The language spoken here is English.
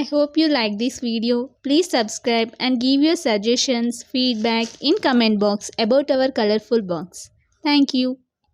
I hope you like this video. Please subscribe and give your suggestions, feedback in comment box about our colorful box. Thank you.